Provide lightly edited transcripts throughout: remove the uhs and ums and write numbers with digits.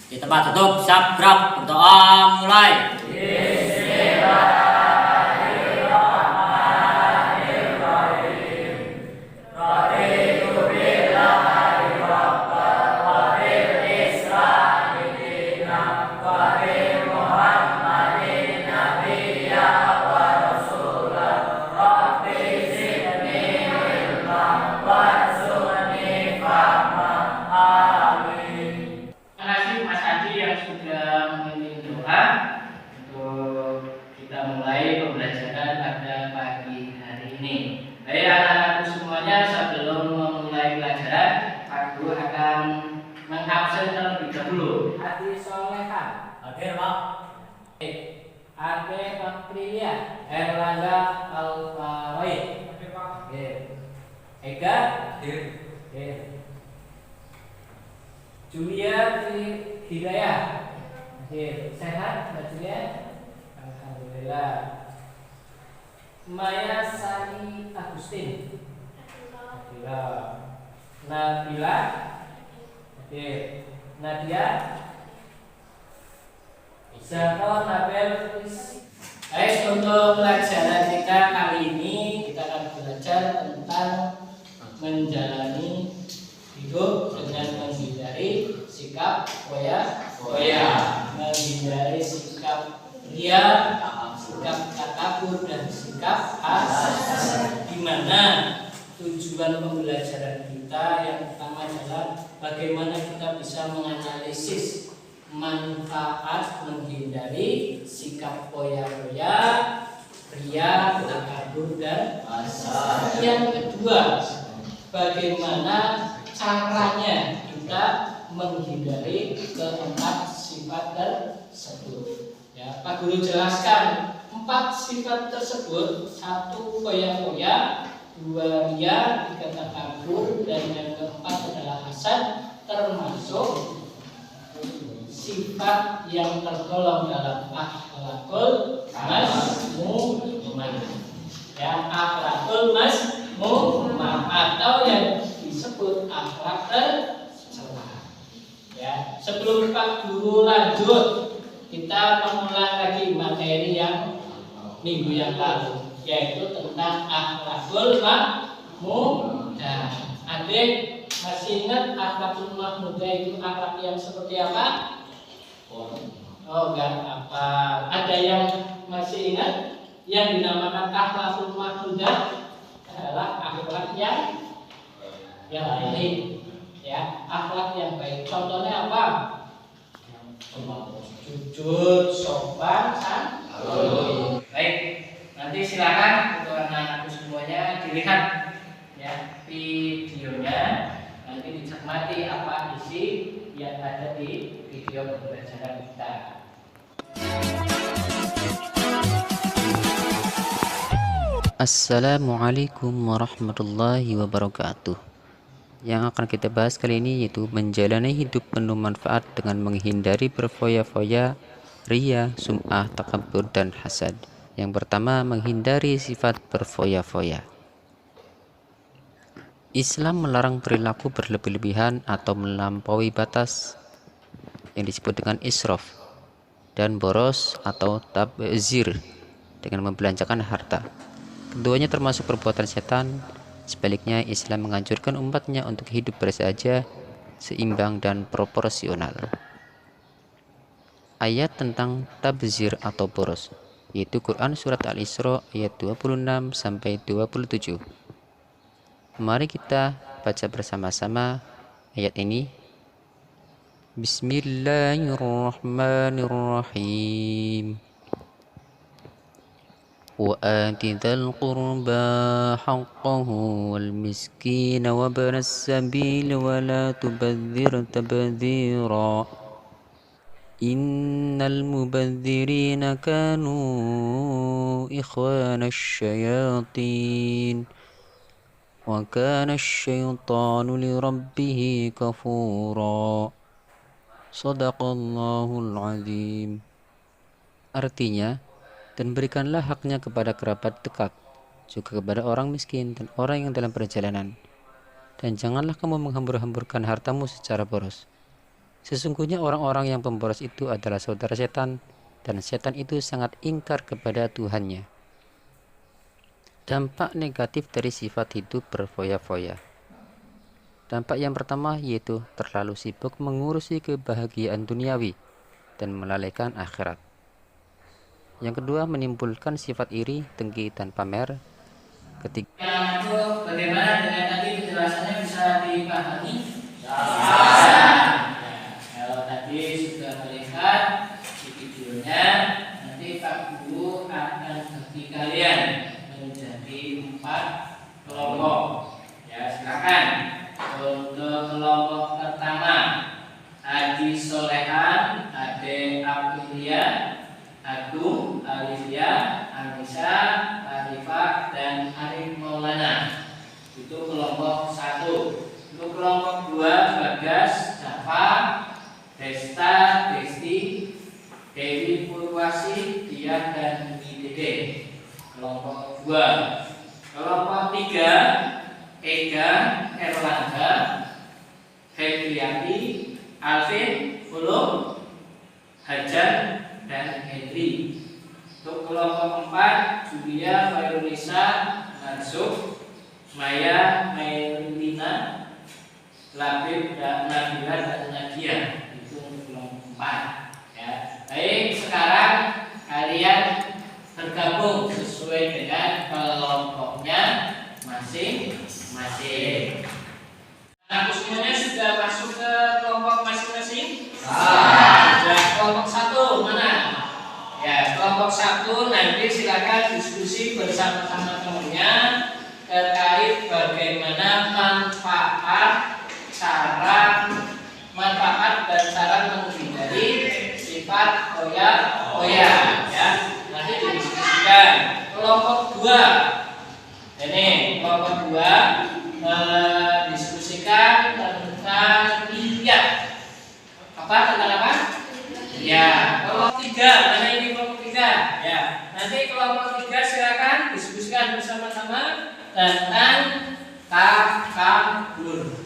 Di tempat tutup, siap gerak, berdoa mulai. Terima kasih Mas Adi yang sudah memimpin doa untuk kita mulai pembelajaran pada pagi hari ini. Baik anak-anakku semuanya, sebelum memulai pelajaran, Pak Guru akan mengabsen terlebih dahulu. Adi Solehan, Hadir, Pak. Ade Aprilia, Erlangga Alfaroid, Ega, Julia Hidayah, sehat Mbak Julia? Alhamdulillah. Maya Sari Agustin, Nabila, Nadia, Zahra Nabel. Baik, untuk pelajaran kita kali ini kita akan belajar tentang menjalani hidup dengan menghindari sikap foya-foya, menghindari sikap ria, sikap takabur, dan sikap hasad. Di mana tujuan pembelajaran kita yang pertama adalah bagaimana kita bisa menganalisis manfaat menghindari sikap foya-foya, ria, takabur, dan hasad. Yang kedua, bagaimana caranya kita menghindari keempat sifat tersebut. Ya, Pak Guru jelaskan 4 sifat tersebut: 1 foya-foya, 2 ria, 3 takabur, dan yang keempat adalah hasad, termasuk sifat yang tergolong dalam akhlakul mazmumah. Ya, akhlakul mazmumah atau yang disebut akhlak tercela. Ya, sebelum Pak Guru lanjut, kita mengulang lagi materi yang minggu yang lalu, yaitu tentang akhlakul mahmudah. Adik masih ingat akhlakul mahmudah itu akhlak yang seperti apa? Oh, enggak apa. Ada yang masih ingat yang dinamakan akhlakul mahmudah adalah akhlak yang baik, ya, akhlak yang baik. Contohnya apa? Jujur, sopan, santun. Baik, nanti silakan untuk anak-anakku semuanya dilihat ya videonya, nanti dicermati apa isi yang ada di video pembelajaran kita. Assalamualaikum warahmatullahi wabarakatuh. Yang akan kita bahas kali ini yaitu menjalani hidup penuh manfaat dengan menghindari berfoya-foya, ria, sum'ah, takabur, dan hasad. Yang pertama, menghindari sifat berfoya-foya. Islam melarang perilaku berlebih-lebihan atau melampaui batas yang disebut dengan israf dan boros atau tabzir dengan membelanjakan harta. Keduanya termasuk perbuatan setan. Sebaliknya, Islam menganjurkan umatnya untuk hidup bersahaja, seimbang, dan proporsional. Ayat tentang tabzir atau boros yaitu Quran Surat Al-Isra ayat 26 sampai 27. Mari kita baca bersama-sama ayat ini. Bismillahirrahmanirrahim. وآت ذا القربى حقه والمسكين وابن السبيل ولا تبذر تبذيرا إن المبذرين كانوا إخوان الشياطين وكان الشيطان لربه كفورا صدق الله العظيم. Artinya, dan berikanlah haknya kepada kerabat dekat, juga kepada orang miskin dan orang yang dalam perjalanan. Dan janganlah kamu menghambur-hamburkan hartamu secara boros. Sesungguhnya orang-orang yang pemboros itu adalah saudara setan, dan setan itu sangat ingkar kepada Tuhannya. Dampak negatif dari sifat hidup berfoya-foya. Dampak yang pertama yaitu terlalu sibuk mengurusi kebahagiaan duniawi dan melalaikan akhirat. Yang kedua, menimbulkan sifat iri, dengki, dan pamer. Ketiga, Itu bagaimana dengan tadi penjelasannya bisa dipahami? Kalau tadi sudah melihat di videonya, nanti Pak Guru akan bagi kalian menjadi 4 kelompok. Ya, silakan. Untuk kelompok pertama, Haji Solehan, Ade Aprilia, Agung, Alivia, Anissa, Arifah, dan Arif Maulana. Itu kelompok 1. Untuk kelompok 2, Bagas, Java, Desta, Desti, Dewi Purwasi, Dia, dan Idede. Kelompok 2. Kelompok 3, Ega, Erlangga, Hedriati, Alvin, Ulum, Hajar, dan Henry. Untuk kelompok 4, Julia, Fairunisa, Mansuk, Maya, Mailina, Labib, dan Nabila, dan Nadia. Itu untuk kelompok 4. Ya. Baik, sekarang kalian bergabung sesuai dengan kelompoknya masing-masing. Aku semuanya sudah masuk ke kelompok masing-masing? Sudah. Kelompok 1 mana? Ya, kelompok 1 nanti silakan diskusi bersama-sama temannya terkait bagaimana manfaat dan cara menghindari sifat oya-oya. Ya, nanti didiskusikan. Kelompok 2. Ini kelompok 2 mendiskusikan tentang niat. Tentang apa? Ya, kelompok 3. Mana ini kelompok 3? Ya, nanti kelompok 3 silakan diskusikan bersama-sama tentang takabur.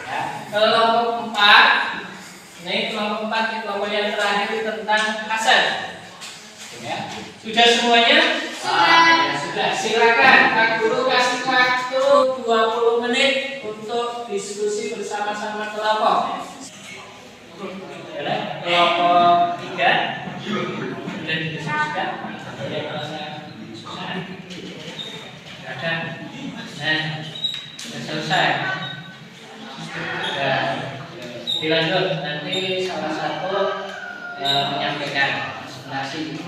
Ya, kelompok 4. Ini kelompok 4 di kelompok yang terakhir tentang hasad. Ya, sudah semuanya? Ya, sudah. Silakan Pak Guru kasih waktu 20 menit untuk diskusi bersama-sama kelompok. Kelompok 3 sudah didiskusikan. Ya, kalau saya susah. Ada. Nah, sudah selesai. Ya, dilanjut. Nanti salah satu menyampaikan presentasi di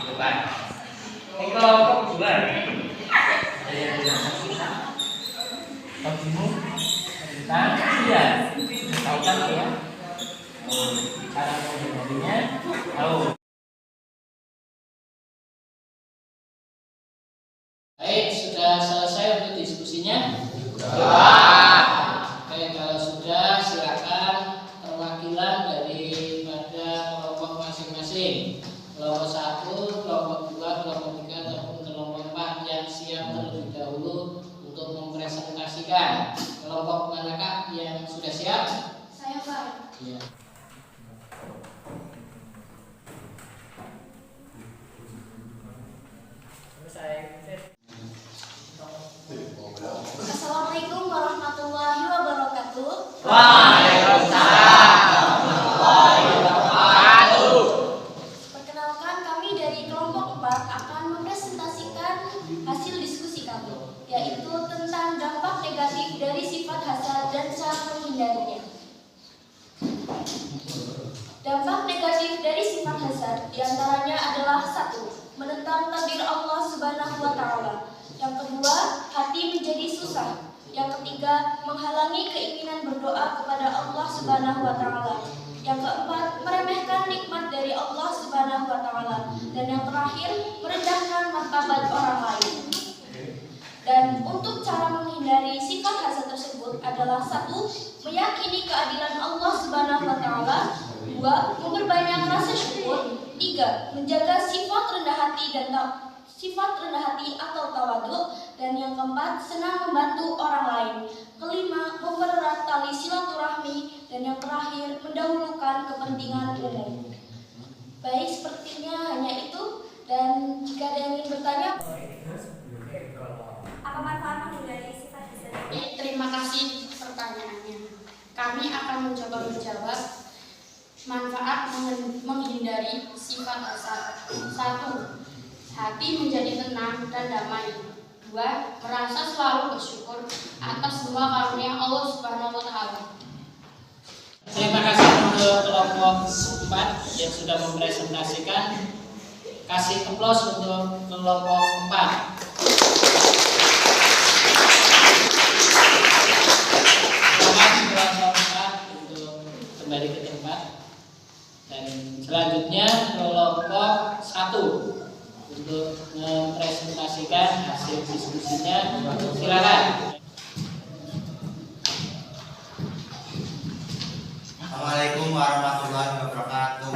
depan. Ini kelompok 2. Ada yang tidak susah. Kamu tentang dia tahu kan ya? Cara menghindarinya tahu. Baik, sudah selesai untuk diskusinya? Oke, kalau sudah silakan perwakilan daripada kelompok masing-masing. Kelompok 1, kelompok 2, kelompok 3, ataupun kelompok 4 yang siap terlebih dahulu untuk mempresentasikan. Kelompok manakah yang sudah siap? Saya Pak. Iya. Assalamualaikum warahmatullahi wabarakatuh. Perkenalkan, kami dari kelompok 4 akan mempresentasikan hasil diskusi kami, yaitu tentang dampak negatif dari sifat hasad dan cara menghindarinya. Dampak negatif dari sifat hasad diantaranya adalah 1. Menentang takdir Allah Subhanahu wa Ta'ala. Yang kedua, hati menjadi susah. Yang ketiga, menghalangi keinginan berdoa kepada Allah Subhanahu wa Ta'ala. Yang keempat, meremehkan nikmat dari Allah Subhanahu wa Ta'ala. Dan yang terakhir, merendahkan martabat orang lain. Dan untuk cara menghindari sifat hasad tersebut adalah 1. Meyakini keadilan Allah Subhanahu wa Ta'ala. 2. Memperbanyak rasa syukur. 3. Menjaga sifat rendah hati atau tawadu. Dan yang keempat, senang membantu orang lain. Kelima, mempererat tali silaturahmi. dan yang terakhir mendahulukan kepentingan umum. Baik, sepertinya hanya itu. Dan jika ada yang ingin bertanya, Apa manfaat menghindari sifat hasad? Terima kasih pertanyaannya. Kami akan mencoba menjawab manfaat menghindari sifat hasad. 1. Hati menjadi tenang dan damai. 2. Merasa selalu bersyukur atas semua karunia Allah Subhanahu wa taala. Terima kasih untuk kelompok 4 yang sudah mempresentasikan. Kasih aplaus untuk kelompok 4. Silakan kelompok 4 untuk kembali ke tempat. Dan selanjutnya kelompok 1 untuk mempresentasikan hasil diskusinya. Silakan. Assalamualaikum warahmatullahi wabarakatuh.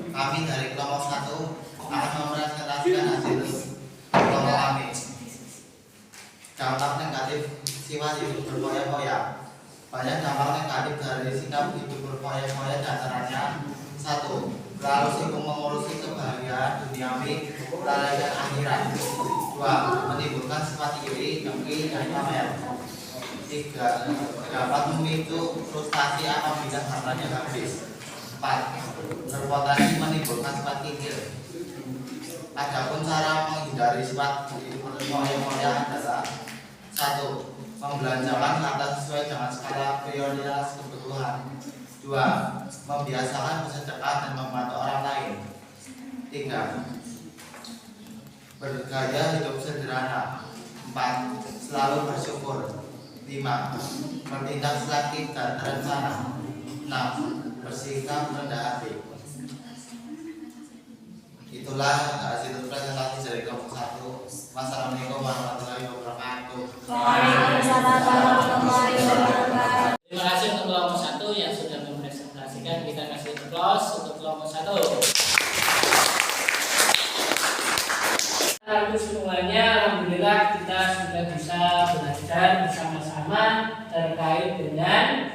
Kami dari kelompok 1 akan mempresentasikan hasil kelompok kami. Dampak negatif sifat hidup berfoya-foya. Banyak dampak negatif dari sikap hidup berfoya-foya, diantaranya 1. Terlalu sibuk mengurusi kebahagiaan duniawi, lalaikan akhirat. 2. Menimbulkan sifat iri, dengki, dan pamer. 3. Dapat memicu frustasi apabila hartanya habis. 4. Berpotensi menimbulkan sifat kikir. Adapun cara menghindari sifat hidup berfoya-foya adalah 1. Membelanjakan harta sesuai dengan skala prioritas kebutuhan. 2. Membiasakan bersedekah dan membantu orang lain. 3. Bergaya hidup sederhana. 4. Selalu bersyukur. 5. Bertindak selektif dan terencana. 6. Bersikap rendah hati. Itulah hasil presentasi dari kelompok 1. Wassalamualaikum warahmatullahi wabarakatuh. Waalaikumsalam warahmatullahi wabarakatuh. Terima kasih untuk kelompok 1 yang sudah mempresentasikan. Kita kasih aplaus untuk kelompok 1. Semuanya, alhamdulillah kita sudah bisa belajar bersama-sama terkait dengan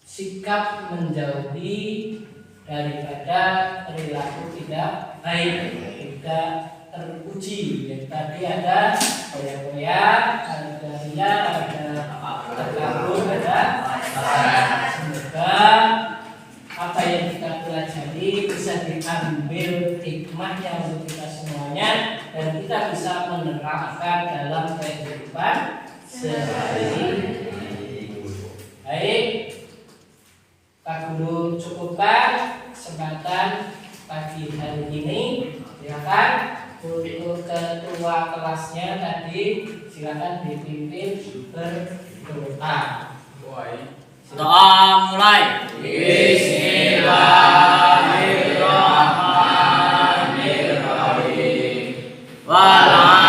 sikap menjauhi daripada perilaku tidak baik, tidak terpuji. Yang tadi ada foya-foya, ada ria, ada terganggu, ada. Semoga apa yang kita pelajari bisa diambil hikmahnya untuk kita semuanya dan kita bisa menerapkan dalam kehidupan sehari-hari. Baik, Pak Guru cukupkan kesempatan pagi hari ini. Silakan untuk ketua kelasnya tadi, silakan dipimpin berdoa. Doa mulai. Bismillahirrahmanirrahim. Wala